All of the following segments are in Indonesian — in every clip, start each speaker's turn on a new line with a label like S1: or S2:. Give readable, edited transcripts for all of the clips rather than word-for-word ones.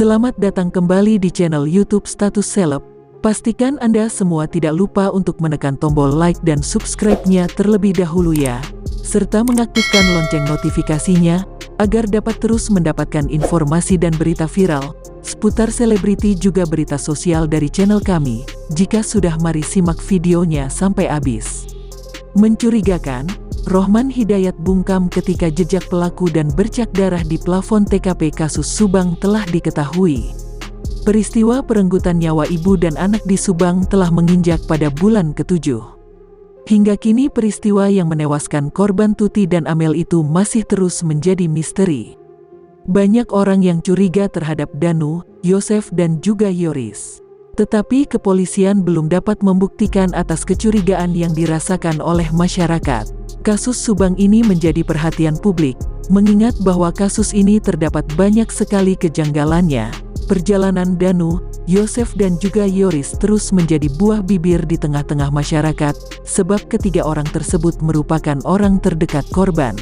S1: Selamat datang kembali di channel YouTube Status Seleb. Pastikan Anda semua tidak lupa untuk menekan tombol like dan subscribe-nya terlebih dahulu ya, serta mengaktifkan lonceng notifikasinya, agar dapat terus mendapatkan informasi dan berita viral, seputar selebriti juga berita sosial dari channel kami. Jika sudah, mari simak videonya sampai habis. Mencurigakan, Rohman Hidayat bungkam ketika jejak pelaku dan bercak darah di plafon TKP kasus Subang telah diketahui. Peristiwa perenggutan nyawa ibu dan anak di Subang telah menginjak pada bulan ke-7. Hingga kini peristiwa yang menewaskan korban Tuti dan Amel itu masih terus menjadi misteri. Banyak orang yang curiga terhadap Danu, Yosef dan juga Yoris. Tetapi kepolisian belum dapat membuktikan atas kecurigaan yang dirasakan oleh masyarakat. Kasus Subang ini menjadi perhatian publik, mengingat bahwa kasus ini terdapat banyak sekali kejanggalannya. Perjalanan Danu, Yosef dan juga Yoris terus menjadi buah bibir di tengah-tengah masyarakat, sebab ketiga orang tersebut merupakan orang terdekat korban.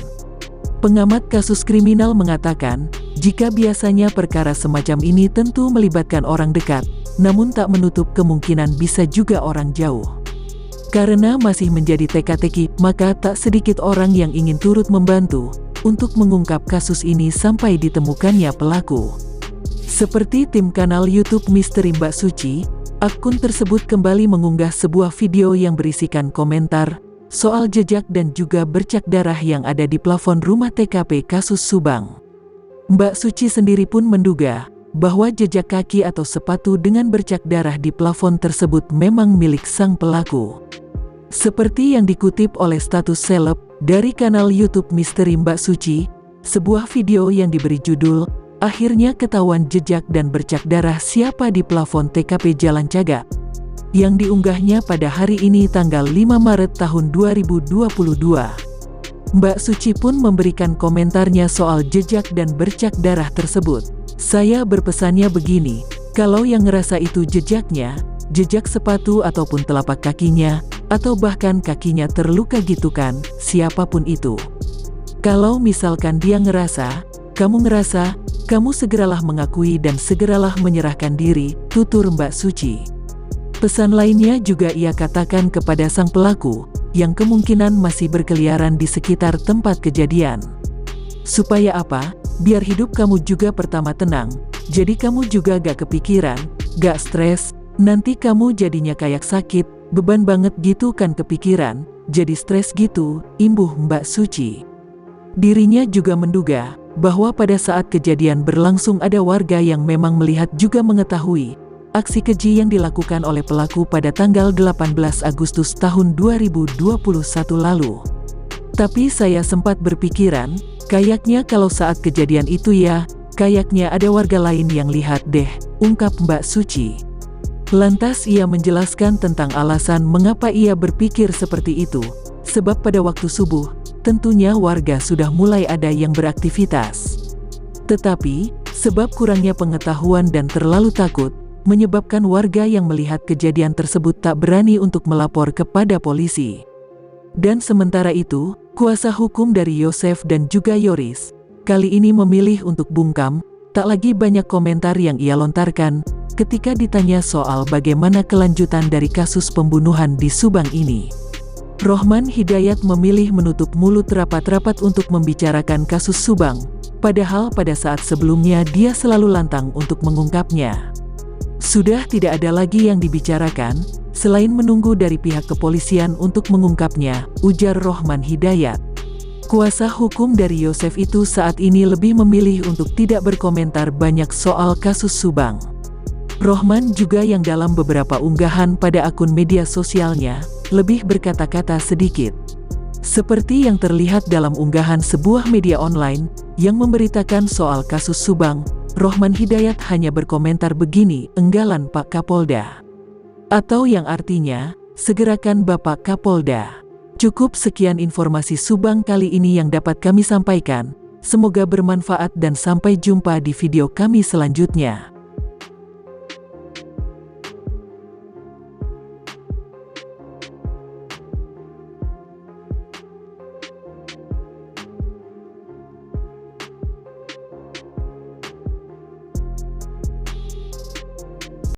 S1: Pengamat kasus kriminal mengatakan, jika biasanya perkara semacam ini tentu melibatkan orang dekat, namun tak menutup kemungkinan bisa juga orang jauh. Karena masih menjadi teka-teki, maka tak sedikit orang yang ingin turut membantu untuk mengungkap kasus ini sampai ditemukannya pelaku. Seperti tim kanal YouTube Misteri Mbak Suci, akun tersebut kembali mengunggah sebuah video yang berisikan komentar soal jejak dan juga bercak darah yang ada di plafon rumah TKP kasus Subang. Mbak Suci sendiri pun menduga bahwa jejak kaki atau sepatu dengan bercak darah di plafon tersebut memang milik sang pelaku. Seperti yang dikutip oleh Status Seleb dari kanal YouTube Misteri Mbak Suci, sebuah video yang diberi judul "Akhirnya Ketahuan Jejak dan Bercak Darah Siapa di Plafon TKP Jalan Cagak", yang diunggahnya pada hari ini tanggal 5 Maret tahun 2022. Mbak Suci pun memberikan komentarnya soal jejak dan bercak darah tersebut. "Saya berpesannya begini, kalau yang ngerasa itu jejaknya, jejak sepatu ataupun telapak kakinya, atau bahkan kakinya terluka gitu kan, siapapun itu. Kalau misalkan dia ngerasa, kamu segeralah mengakui dan segeralah menyerahkan diri," tutur Mbak Suci. Pesan lainnya juga ia katakan kepada sang pelaku, yang kemungkinan masih berkeliaran di sekitar tempat kejadian. "Supaya apa? Biar hidup kamu juga pertama tenang, jadi kamu juga gak kepikiran, gak stres, nanti kamu jadinya kayak sakit, beban banget gitu kan kepikiran, jadi stres gitu," imbuh Mbak Suci. Dirinya juga menduga bahwa pada saat kejadian berlangsung ada warga yang memang melihat juga mengetahui aksi keji yang dilakukan oleh pelaku pada tanggal 18 Agustus tahun 2021 lalu. "Tapi saya sempat berpikiran, kayaknya kalau saat kejadian itu ya, kayaknya ada warga lain yang lihat deh," ungkap Mbak Suci. Lantas ia menjelaskan tentang alasan mengapa ia berpikir seperti itu, sebab pada waktu subuh, tentunya warga sudah mulai ada yang beraktivitas. Tetapi, sebab kurangnya pengetahuan dan terlalu takut, menyebabkan warga yang melihat kejadian tersebut tak berani untuk melapor kepada polisi. Dan sementara itu, kuasa hukum dari Yosef dan juga Yoris, kali ini memilih untuk bungkam, tak lagi banyak komentar yang ia lontarkan, ketika ditanya soal bagaimana kelanjutan dari kasus pembunuhan di Subang ini. Rohman Hidayat memilih menutup mulut rapat-rapat untuk membicarakan kasus Subang, padahal pada saat sebelumnya dia selalu lantang untuk mengungkapnya. "Sudah tidak ada lagi yang dibicarakan, selain menunggu dari pihak kepolisian untuk mengungkapnya," ujar Rohman Hidayat. Kuasa hukum dari Yosef itu saat ini lebih memilih untuk tidak berkomentar banyak soal kasus Subang. Rohman juga yang dalam beberapa unggahan pada akun media sosialnya, lebih berkata-kata sedikit. Seperti yang terlihat dalam unggahan sebuah media online yang memberitakan soal kasus Subang, Rohman Hidayat hanya berkomentar begini, "Enggalan Pak Kapolda." Atau yang artinya, "Segerakan Bapak Kapolda." Cukup sekian informasi Subang kali ini yang dapat kami sampaikan. Semoga bermanfaat dan sampai jumpa di video kami selanjutnya.